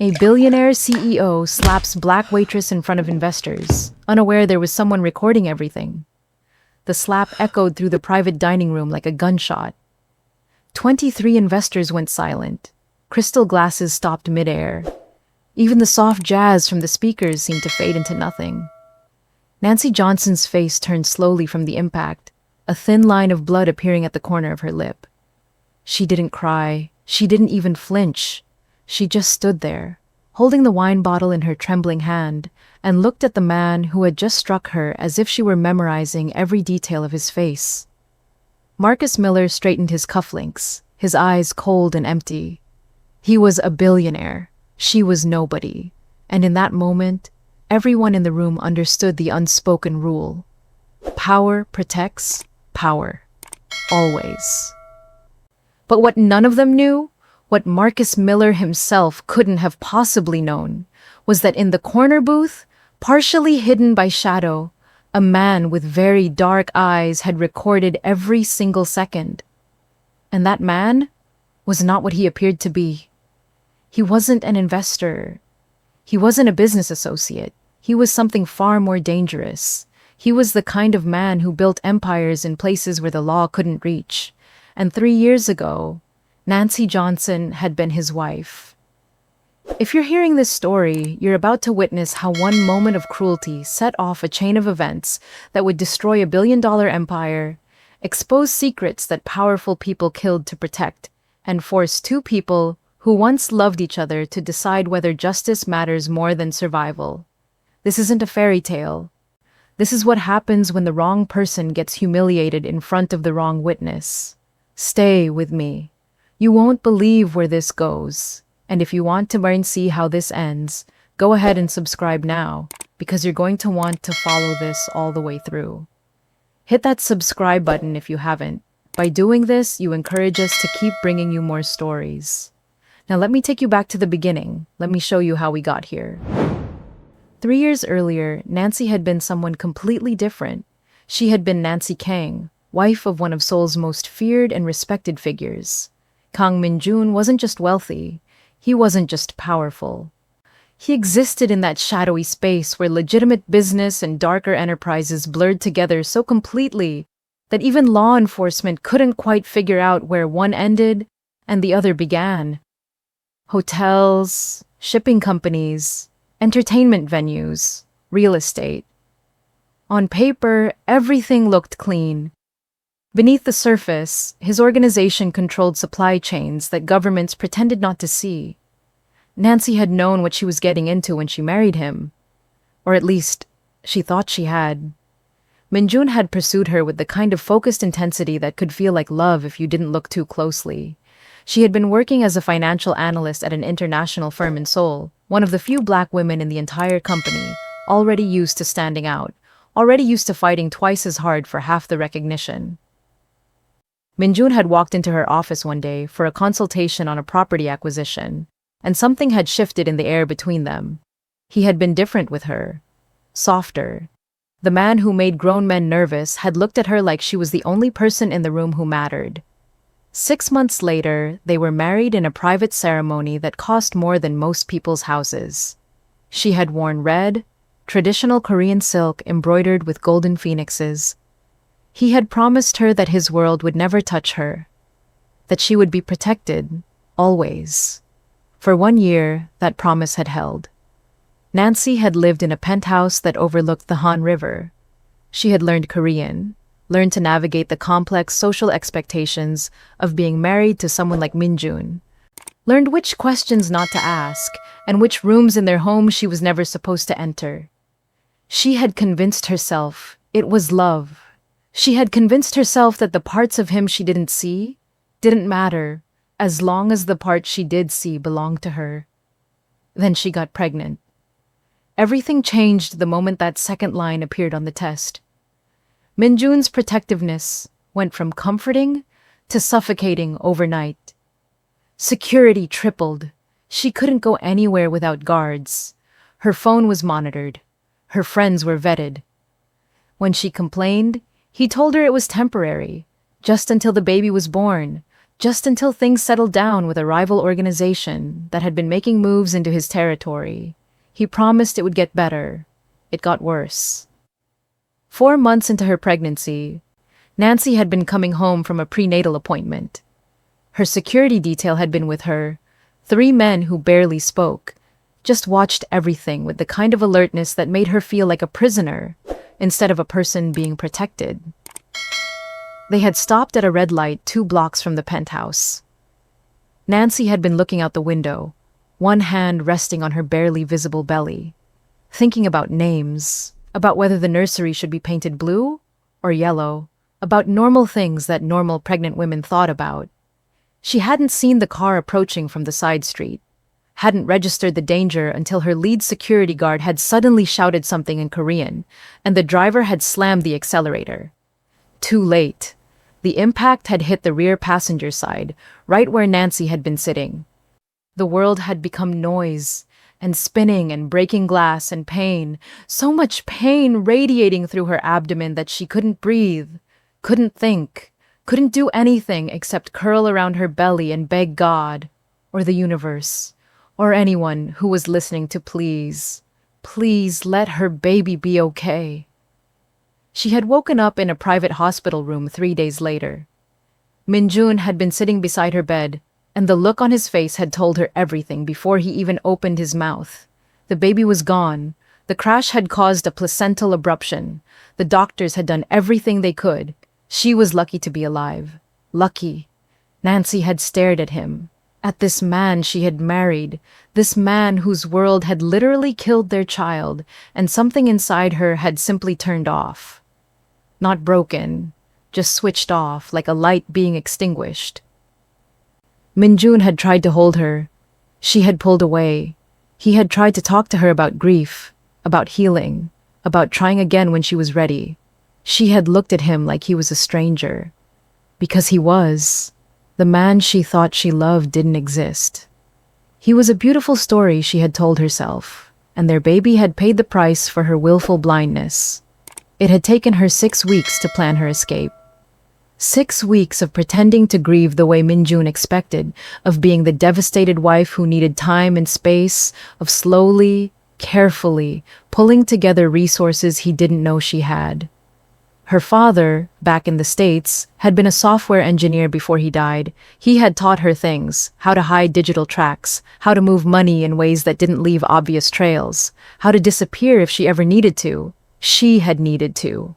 A billionaire CEO slaps black waitress in front of investors, unaware there was someone recording everything. The slap echoed through the private dining room like a gunshot. 23 investors went silent. Crystal glasses stopped midair. Even the soft jazz from the speakers seemed to fade into nothing. Nancy Johnson's face turned slowly from the impact, a thin line of blood appearing at the corner of her lip. She didn't cry. She didn't even flinch. She just stood there, holding the wine bottle in her trembling hand, and looked at the man who had just struck her as if she were memorizing every detail of his face. Marcus Miller straightened his cufflinks, his eyes cold and empty. He was a billionaire. She was nobody. And in that moment, everyone in the room understood the unspoken rule. Power protects power. Always. But what none of them knew, what Marcus Miller himself couldn't have possibly known, was that in the corner booth, partially hidden by shadow, a man with very dark eyes had recorded every single second. And that man was not what he appeared to be. He wasn't an investor. He wasn't a business associate. He was something far more dangerous. He was the kind of man who built empires in places where the law couldn't reach. And 3 years ago, Nancy Johnson had been his wife. If you're hearing this story, you're about to witness how one moment of cruelty set off a chain of events that would destroy a billion-dollar empire, expose secrets that powerful people killed to protect, and force two people who once loved each other to decide whether justice matters more than survival. This isn't a fairy tale. This is what happens when the wrong person gets humiliated in front of the wrong witness. Stay with me. You won't believe where this goes. And if you want to see how this ends, go ahead and subscribe now, because you're going to want to follow this all the way through. Hit that subscribe button if you haven't. By doing this, you encourage us to keep bringing you more stories. Now let me take you back to the beginning. Let me show you how we got here. 3 years earlier, Nancy had been someone completely different. She had been Nancy Kang, wife of one of Seoul's most feared and respected figures. Kang Min-jun wasn't just wealthy. He wasn't just powerful. He existed in that shadowy space where legitimate business and darker enterprises blurred together so completely that even law enforcement couldn't quite figure out where one ended and the other began. Hotels, shipping companies, entertainment venues, real estate. On paper, everything looked clean. Beneath the surface, his organization controlled supply chains that governments pretended not to see. Nancy had known what she was getting into when she married him. Or at least, she thought she had. Min-jun had pursued her with the kind of focused intensity that could feel like love if you didn't look too closely. She had been working as a financial analyst at an international firm in Seoul, one of the few black women in the entire company, already used to standing out, already used to fighting twice as hard for half the recognition. Min-jun had walked into her office one day for a consultation on a property acquisition, and something had shifted in the air between them. He had been different with her. Softer. The man who made grown men nervous had looked at her like she was the only person in the room who mattered. 6 months later, they were married in a private ceremony that cost more than most people's houses. She had worn red, traditional Korean silk embroidered with golden phoenixes. He had promised her that his world would never touch her, that she would be protected, always. For 1 year, that promise had held. Nancy had lived in a penthouse that overlooked the Han River. She had learned Korean, learned to navigate the complex social expectations of being married to someone like Min-jun, learned which questions not to ask and which rooms in their home she was never supposed to enter. She had convinced herself it was love. She had convinced herself that the parts of him she didn't see didn't matter as long as the parts she did see belonged to her. Then she got pregnant. Everything changed the moment that second line appeared on the test. Min-jun's protectiveness went from comforting to suffocating overnight. Security tripled. She couldn't go anywhere without guards. Her phone was monitored. Her friends were vetted. When she complained, he told her it was temporary, just until the baby was born, just until things settled down with a rival organization that had been making moves into his territory. He promised it would get better. It got worse. 4 months into her pregnancy, Nancy had been coming home from a prenatal appointment. Her security detail had been with her, 3 men who barely spoke, just watched everything with the kind of alertness that made her feel like a prisoner instead of a person being protected. They had stopped at a red light 2 blocks from the penthouse. Nancy had been looking out the window, one hand resting on her barely visible belly, thinking about names, about whether the nursery should be painted blue or yellow, about normal things that normal pregnant women thought about. She hadn't seen the car approaching from the side street, hadn't registered the danger until her lead security guard had suddenly shouted something in Korean, and the driver had slammed the accelerator. Too late. The impact had hit the rear passenger side, right where Nancy had been sitting. The world had become noise, and spinning and breaking glass and pain, so much pain radiating through her abdomen that she couldn't breathe, couldn't think, couldn't do anything except curl around her belly and beg God, or the universe, or anyone who was listening to please, please let her baby be okay. She had woken up in a private hospital room 3 days later. Minjun had been sitting beside her bed, and the look on his face had told her everything before he even opened his mouth. The baby was gone. The crash had caused a placental abruption. The doctors had done everything they could. She was lucky to be alive. Lucky. Nancy had stared at him, at this man she had married, this man whose world had literally killed their child, and something inside her had simply turned off. Not broken, just switched off like a light being extinguished. Minjun had tried to hold her. She had pulled away. He had tried to talk to her about grief, about healing, about trying again when she was ready. She had looked at him like he was a stranger. Because he was. The man she thought she loved didn't exist. He was a beautiful story she had told herself, and their baby had paid the price for her willful blindness. It had taken her 6 weeks to plan her escape. 6 weeks of pretending to grieve the way Minjun expected, of being the devastated wife who needed time and space, of slowly, carefully, pulling together resources he didn't know she had. Her father, back in the States, had been a software engineer before he died. He had taught her things, how to hide digital tracks, how to move money in ways that didn't leave obvious trails, how to disappear if she ever needed to. She had needed to.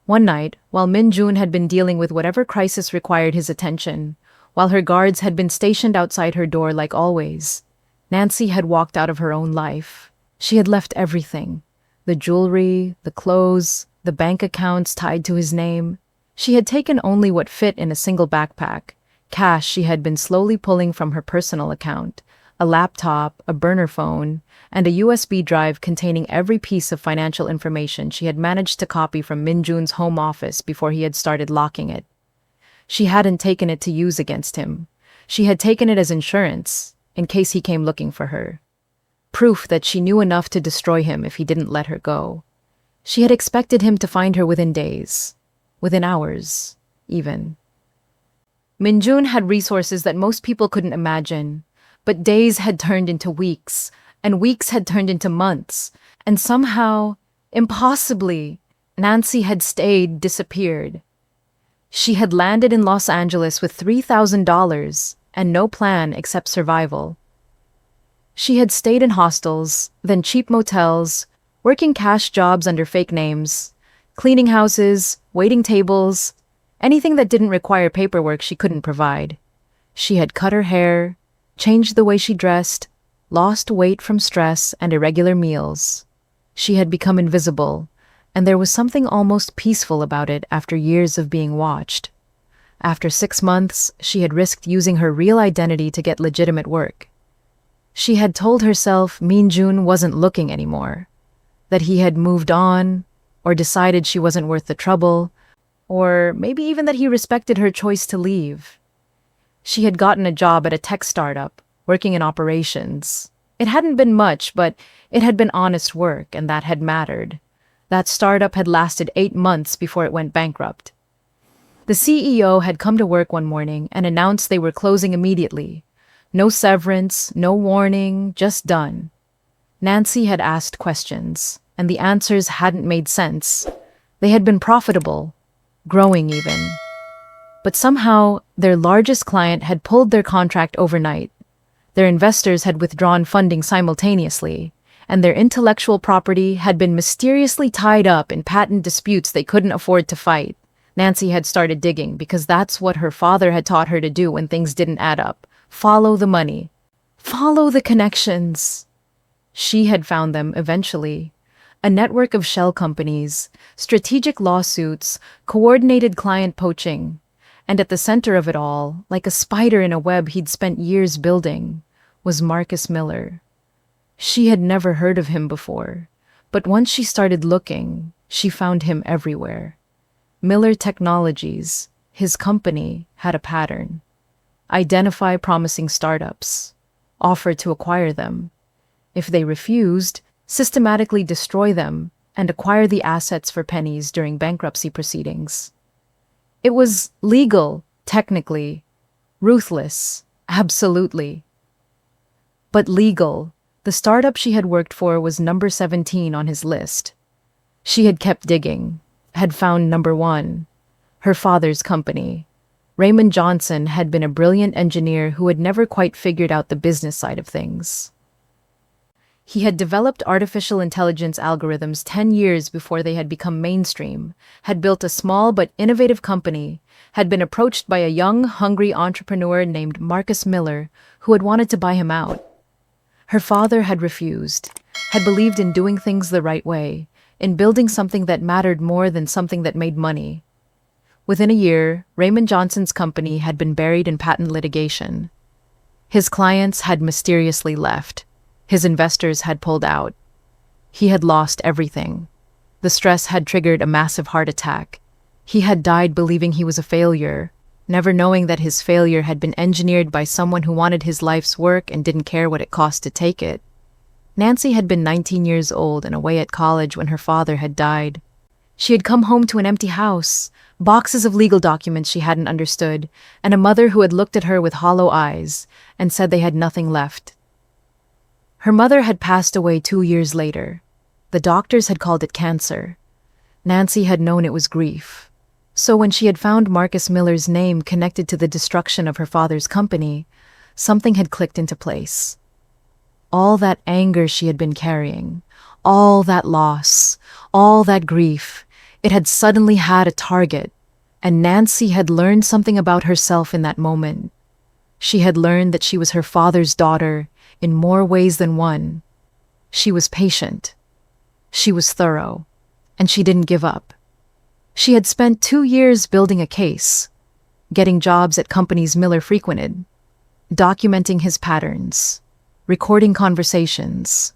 One night, while Minjun had been dealing with whatever crisis required his attention, while her guards had been stationed outside her door like always, Nancy had walked out of her own life. She had left everything. The jewelry, the clothes, the bank accounts tied to his name. She had taken only what fit in a single backpack, cash she had been slowly pulling from her personal account, a laptop, a burner phone, and a USB drive containing every piece of financial information she had managed to copy from Minjun's home office before he had started locking it. She hadn't taken it to use against him. She had taken it as insurance, in case he came looking for her. Proof that she knew enough to destroy him if he didn't let her go. She had expected him to find her within days, within hours, even. Minjun had resources that most people couldn't imagine, but days had turned into weeks, and weeks had turned into months, and somehow, impossibly, Nancy had stayed disappeared. She had landed in Los Angeles with $3,000 and no plan except survival. She had stayed in hostels, then cheap motels, working cash jobs under fake names, cleaning houses, waiting tables, anything that didn't require paperwork she couldn't provide. She had cut her hair, changed the way she dressed, lost weight from stress and irregular meals. She had become invisible, and there was something almost peaceful about it after years of being watched. After 6 months, she had risked using her real identity to get legitimate work. She had told herself Minjun wasn't looking anymore, that he had moved on, or decided she wasn't worth the trouble, or maybe even that he respected her choice to leave. She had gotten a job at a tech startup, working in operations. It hadn't been much, but it had been honest work, and that had mattered. That startup had lasted 8 months before it went bankrupt. The CEO had come to work one morning and announced they were closing immediately. No severance, no warning, just done. Nancy had asked questions, and the answers hadn't made sense. They had been profitable, growing even. But somehow, their largest client had pulled their contract overnight. Their investors had withdrawn funding simultaneously, and their intellectual property had been mysteriously tied up in patent disputes they couldn't afford to fight. Nancy had started digging because that's what her father had taught her to do when things didn't add up. Follow the money. Follow the connections. She had found them eventually. A network of shell companies, strategic lawsuits, coordinated client poaching. And at the center of it all, like a spider in a web he'd spent years building, was Marcus Miller. She had never heard of him before, but once she started looking, she found him everywhere. Miller Technologies, his company, had a pattern. Identify promising startups, offer to acquire them. If they refused, systematically destroy them and acquire the assets for pennies during bankruptcy proceedings. It was legal, technically, ruthless, absolutely. But legal. The startup she had worked for was number 17 on his list. She had kept digging, had found number 1, her father's company. Raymond Johnson had been a brilliant engineer who had never quite figured out the business side of things. He had developed artificial intelligence algorithms 10 years before they had become mainstream, had built a small but innovative company, had been approached by a young, hungry entrepreneur named Marcus Miller who had wanted to buy him out. Her father had refused, had believed in doing things the right way, in building something that mattered more than something that made money. Within a year, Raymond Johnson's company had been buried in patent litigation. His clients had mysteriously left. His investors had pulled out. He had lost everything. The stress had triggered a massive heart attack. He had died believing he was a failure, never knowing that his failure had been engineered by someone who wanted his life's work and didn't care what it cost to take it. Nancy had been 19 years old and away at college when her father had died. She had come home to an empty house, boxes of legal documents she hadn't understood, and a mother who had looked at her with hollow eyes and said they had nothing left. Her mother had passed away 2 years later. The doctors had called it cancer. Nancy had known it was grief. So when she had found Marcus Miller's name connected to the destruction of her father's company, something had clicked into place. All that anger she had been carrying, all that loss, all that grief, it had suddenly had a target, and Nancy had learned something about herself in that moment. She had learned that she was her father's daughter in more ways than one. She was patient. She was thorough, and she didn't give up. She had spent 2 years building a case, getting jobs at companies Miller frequented, documenting his patterns, recording conversations,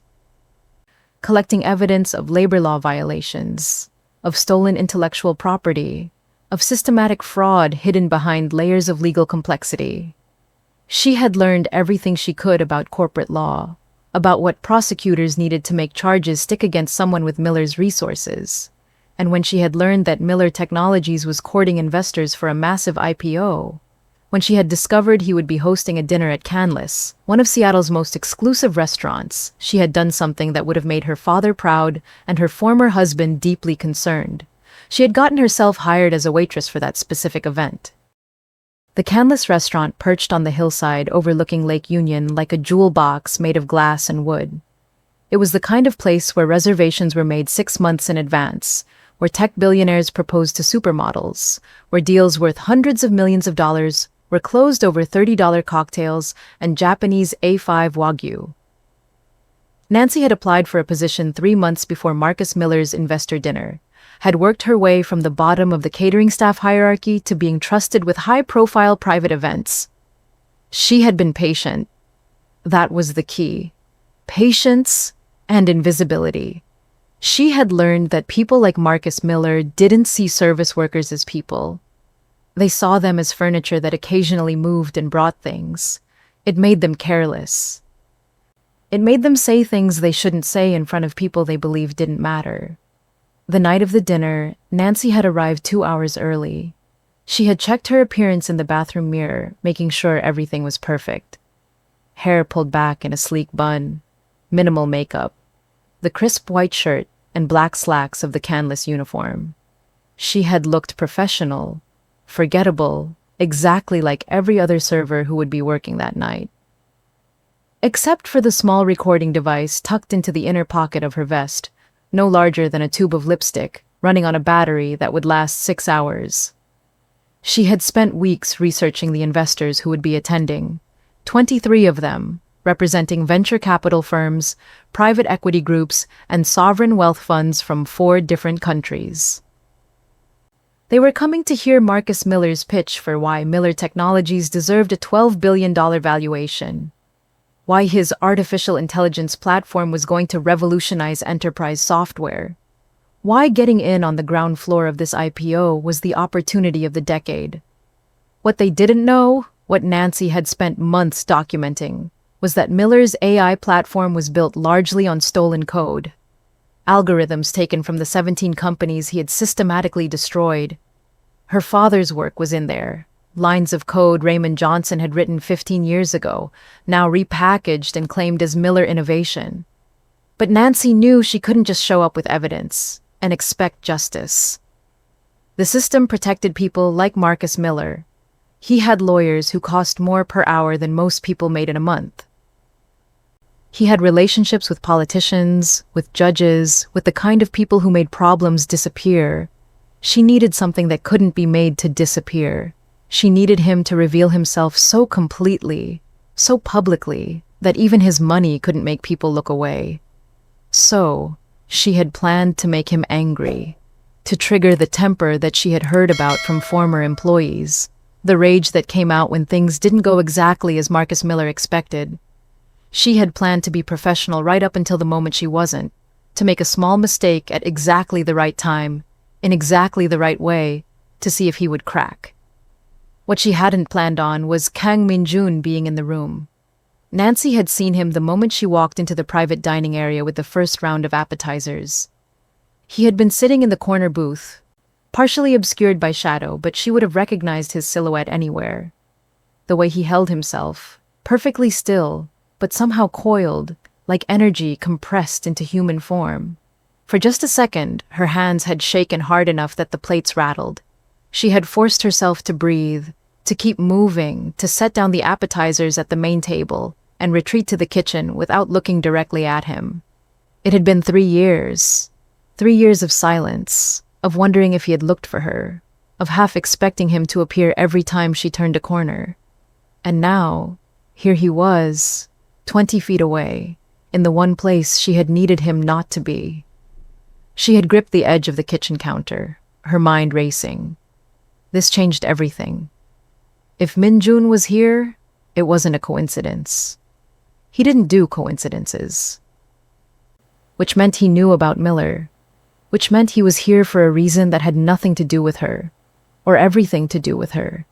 collecting evidence of labor law violations, of stolen intellectual property, of systematic fraud hidden behind layers of legal complexity. She had learned everything she could about corporate law, about what prosecutors needed to make charges stick against someone with Miller's resources. And when she had learned that Miller Technologies was courting investors for a massive IPO, when she had discovered he would be hosting a dinner at Canlis, one of Seattle's most exclusive restaurants, she had done something that would have made her father proud and her former husband deeply concerned. She had gotten herself hired as a waitress for that specific event. The Canlis restaurant perched on the hillside overlooking Lake Union like a jewel box made of glass and wood. It was the kind of place where reservations were made 6 months in advance, where tech billionaires proposed to supermodels, where deals worth hundreds of millions of dollars were closed over $30 cocktails and Japanese A5 Wagyu. Nancy had applied for a position 3 months before Marcus Miller's investor dinner, had worked her way from the bottom of the catering staff hierarchy to being trusted with high-profile private events. She had been patient. That was the key. Patience and invisibility. She had learned that people like Marcus Miller didn't see service workers as people. They saw them as furniture that occasionally moved and brought things. It made them careless. It made them say things they shouldn't say in front of people they believed didn't matter. The night of the dinner, Nancy had arrived 2 hours early. She had checked her appearance in the bathroom mirror, making sure everything was perfect. Hair pulled back in a sleek bun, minimal makeup, the crisp white shirt and black slacks of the canvas uniform. She had looked professional, forgettable, exactly like every other server who would be working that night. Except for the small recording device tucked into the inner pocket of her vest, no larger than a tube of lipstick, running on a battery that would last 6 hours. She had spent weeks researching the investors who would be attending, 23 of them, representing venture capital firms, private equity groups, and sovereign wealth funds from 4 different countries. They were coming to hear Marcus Miller's pitch for why Miller Technologies deserved a $12 billion valuation, why his artificial intelligence platform was going to revolutionize enterprise software, why getting in on the ground floor of this IPO was the opportunity of the decade. What they didn't know, what Nancy had spent months documenting, was that Miller's AI platform was built largely on stolen code. Algorithms taken from the 17 companies he had systematically destroyed. Her father's work was in there. Lines of code Raymond Johnson had written 15 years ago, now repackaged and claimed as Miller innovation. But Nancy knew she couldn't just show up with evidence and expect justice. The system protected people like Marcus Miller. He had lawyers who cost more per hour than most people made in a month. He had relationships with politicians, with judges, with the kind of people who made problems disappear. She needed something that couldn't be made to disappear. She needed him to reveal himself so completely, so publicly, that even his money couldn't make people look away. So, she had planned to make him angry, to trigger the temper that she had heard about from former employees, the rage that came out when things didn't go exactly as Marcus Miller expected. She had planned to be professional right up until the moment she wasn't, to make a small mistake at exactly the right time, in exactly the right way, to see if he would crack. What she hadn't planned on was Kang Min-jun being in the room. Nancy had seen him the moment she walked into the private dining area with the first round of appetizers. He had been sitting in the corner booth, partially obscured by shadow, but she would have recognized his silhouette anywhere. The way he held himself, perfectly still, but somehow coiled, like energy compressed into human form. For just a second, her hands had shaken hard enough that the plates rattled. She had forced herself to breathe, to keep moving, to set down the appetizers at the main table, and retreat to the kitchen without looking directly at him. It had been 3 years. 3 years of silence, of wondering if he had looked for her, of half expecting him to appear every time she turned a corner. And now, here he was, 20 feet away, in the one place she had needed him not to be. She had gripped the edge of the kitchen counter, her mind racing. This changed everything. If Min-jun was here, it wasn't a coincidence. He didn't do coincidences. Which meant he knew about Miller, which meant he was here for a reason that had nothing to do with her, or everything to do with her,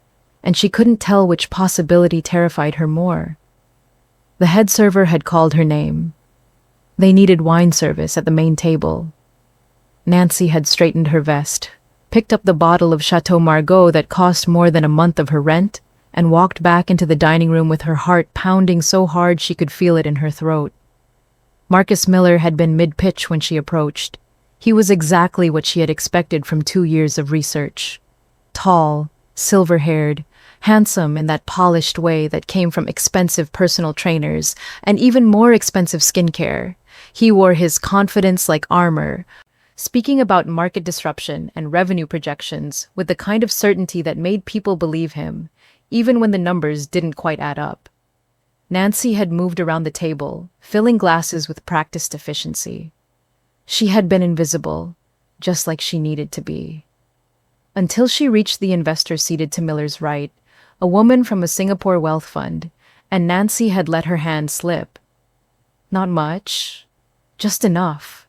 and she couldn't tell which possibility terrified her more. The head server had called her name. They needed wine service at the main table. Nancy had straightened her vest, picked up the bottle of Chateau Margaux that cost more than a month of her rent, and walked back into the dining room with her heart pounding so hard she could feel it in her throat. Marcus Miller had been mid-pitch when she approached. He was exactly what she had expected from 2 years of research. Tall, silver-haired, handsome in that polished way that came from expensive personal trainers and even more expensive skincare. He wore his confidence like armor, speaking about market disruption and revenue projections with the kind of certainty that made people believe him, even when the numbers didn't quite add up. Nancy had moved around the table, filling glasses with practiced efficiency. She had been invisible, just like she needed to be. Until she reached the investor seated to Miller's right, a woman from a Singapore wealth fund, and Nancy had let her hand slip. Not much, just enough.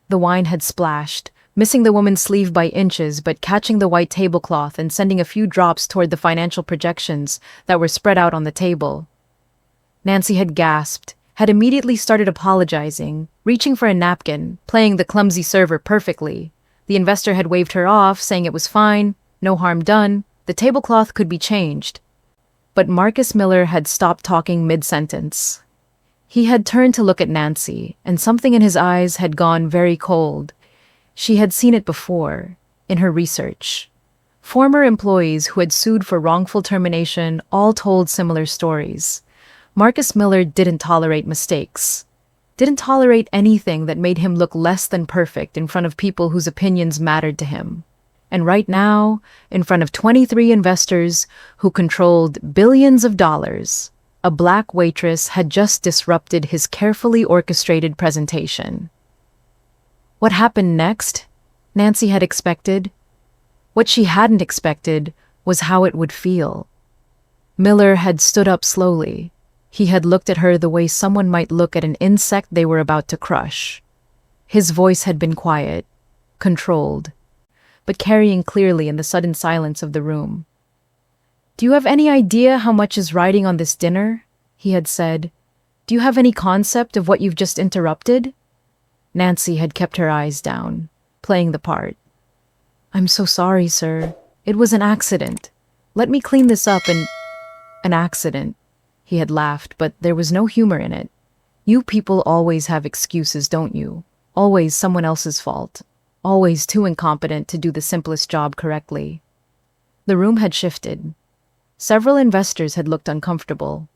The wine had splashed, missing the woman's sleeve by inches but catching the white tablecloth and sending a few drops toward the financial projections that were spread out on the table. Nancy had gasped, had immediately started apologizing, reaching for a napkin, playing the clumsy server perfectly. The investor had waved her off, saying it was fine, no harm done, the The tablecloth could be changed. But Marcus Miller had stopped talking mid-sentence. He had turned to look at Nancy, and something in his eyes had gone very cold. She had seen it before, in her research. Former employees who had sued for wrongful termination all told similar stories. Marcus Miller didn't tolerate mistakes, didn't tolerate anything that made him look less than perfect in front of people whose opinions mattered to him. And right now, in front of 23 investors who controlled billions of dollars, a black waitress had just disrupted his carefully orchestrated presentation. What happened next? Nancy had expected. What she hadn't expected was how it would feel. Miller had stood up slowly. He had looked at her the way someone might look at an insect they were about to crush. His voice had been quiet, controlled, but carrying clearly in the sudden silence of the room. "Do you have any idea how much is riding on this dinner?" he had said. "Do you have any concept of what you've just interrupted?" Nancy had kept her eyes down, playing the part. "I'm so sorry, sir. It was an accident. Let me clean this up and—" "An accident." He had laughed, but there was no humor in it. "You people always have excuses, don't you? Always someone else's fault. Always too incompetent to do the simplest job correctly." The room had shifted. Several investors had looked uncomfortable.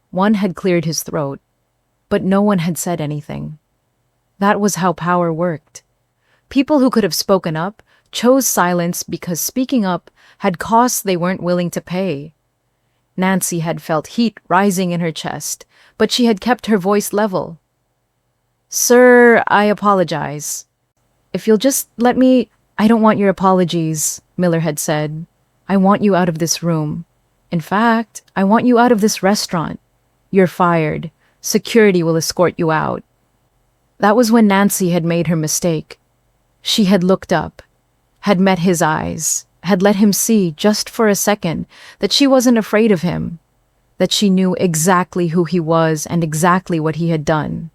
One had cleared his throat, but no one had said anything. That was how power worked. People who could have spoken up chose silence because speaking up had costs they weren't willing to pay. Nancy had felt heat rising in her chest, but she had kept her voice level. "Sir, I apologize. If you'll just let me—" "I don't want your apologies," Miller had said. "I want you out of this room. In fact, I want you out of this restaurant. You're fired. Security will escort you out." That was when Nancy had made her mistake. She had looked up, had met his eyes, had let him see, just for a second, that she wasn't afraid of him, that she knew exactly who he was and exactly what he had done.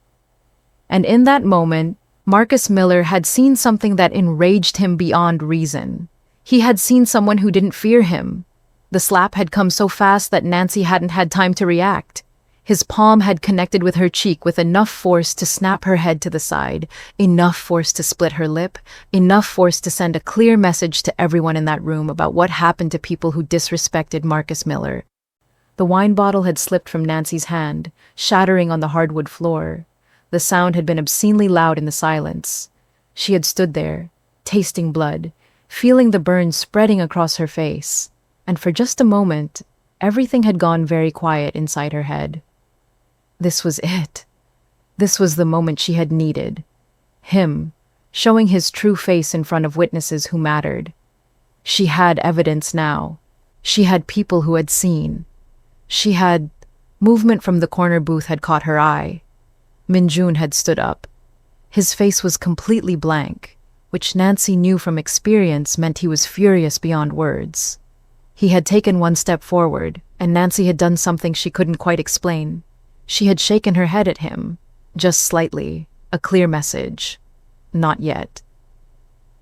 And in that moment, Marcus Miller had seen something that enraged him beyond reason. He had seen someone who didn't fear him. The slap had come so fast that Nancy hadn't had time to react. His palm had connected with her cheek with enough force to snap her head to the side, enough force to split her lip, enough force to send a clear message to everyone in that room about what happened to people who disrespected Marcus Miller. The wine bottle had slipped from Nancy's hand, shattering on the hardwood floor. The sound had been obscenely loud in the silence. She had stood there, tasting blood, feeling the burn spreading across her face, and for just a moment, everything had gone very quiet inside her head. This was it. This was the moment she had needed. Him, showing his true face in front of witnesses who mattered. She had evidence now. She had people who had seen. She had— Movement from the corner booth had caught her eye. Minjun had stood up. His face was completely blank, which Nancy knew from experience meant he was furious beyond words. He had taken one step forward, and Nancy had done something she couldn't quite explain. She had shaken her head at him, just slightly, a clear message. Not yet.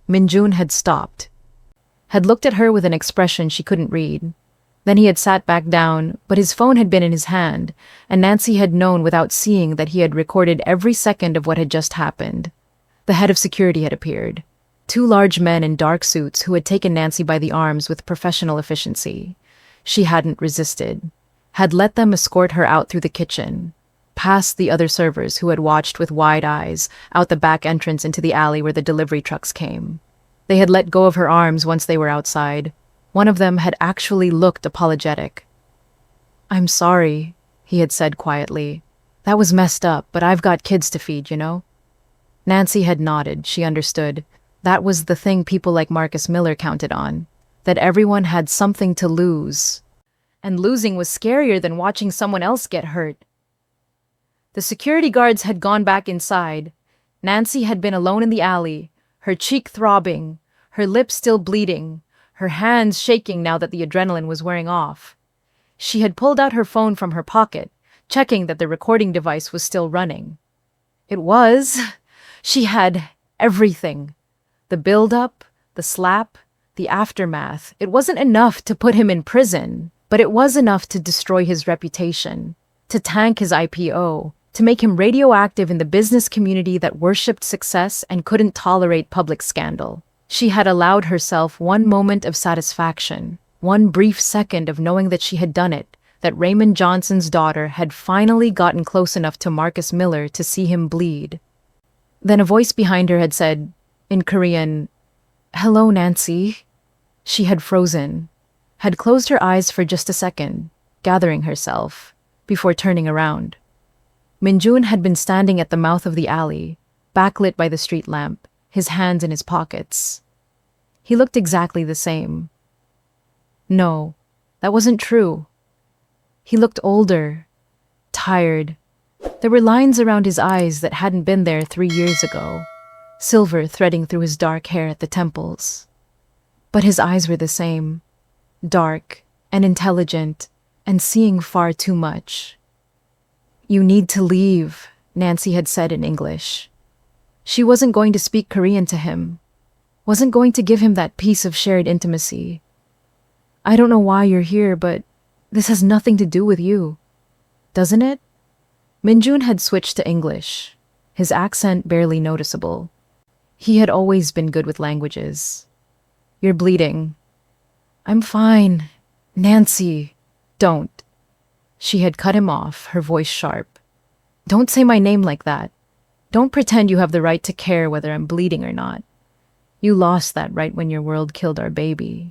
Minjun had stopped, had looked at her with an expression she couldn't read. Then he had sat back down, but his phone had been in his hand, and Nancy had known without seeing that he had recorded every second of what had just happened. The head of security had appeared. Two large men in dark suits who had taken Nancy by the arms with professional efficiency. She hadn't resisted, had let them escort her out through the kitchen, past the other servers who had watched with wide eyes out the back entrance into the alley where the delivery trucks came. They had let go of her arms once they were outside. One of them had actually looked apologetic. "I'm sorry," he had said quietly. "That was messed up, but I've got kids to feed, you know?" Nancy had nodded. She understood. That was the thing people like Marcus Miller counted on, that everyone had something to lose. And losing was scarier than watching someone else get hurt. The security guards had gone back inside. Nancy had been alone in the alley, her cheek throbbing, her lips still bleeding, her hands shaking now that the adrenaline was wearing off. She had pulled out her phone from her pocket, checking that the recording device was still running. It was. She had everything. The build-up, the slap, the aftermath. It wasn't enough to put him in prison, but it was enough to destroy his reputation, to tank his IPO, to make him radioactive in the business community that worshipped success and couldn't tolerate public scandal. She had allowed herself one moment of satisfaction, one brief second of knowing that she had done it, that Raymond Johnson's daughter had finally gotten close enough to Marcus Miller to see him bleed. Then a voice behind her had said, in Korean, "Hello, Nancy." She had frozen, had closed her eyes for just a second, gathering herself, before turning around. Minjun had been standing at the mouth of the alley, backlit by the street lamp, his hands in his pockets. He looked exactly the same. No, that wasn't true. He looked older, tired. There were lines around his eyes that hadn't been there 3 years ago, silver threading through his dark hair at the temples. But his eyes were the same, dark and intelligent and seeing far too much. "You need to leave," Nancy had said in English. She wasn't going to speak Korean to him, wasn't going to give him that piece of shared intimacy. "I don't know why you're here, but this has nothing to do with you, doesn't it?" Minjun had switched to English, his accent barely noticeable. He had always been good with languages. "You're bleeding." "I'm fine. Nancy, don't." She had cut him off, her voice sharp. "Don't say my name like that. Don't pretend you have the right to care whether I'm bleeding or not. You lost that right when your world killed our baby."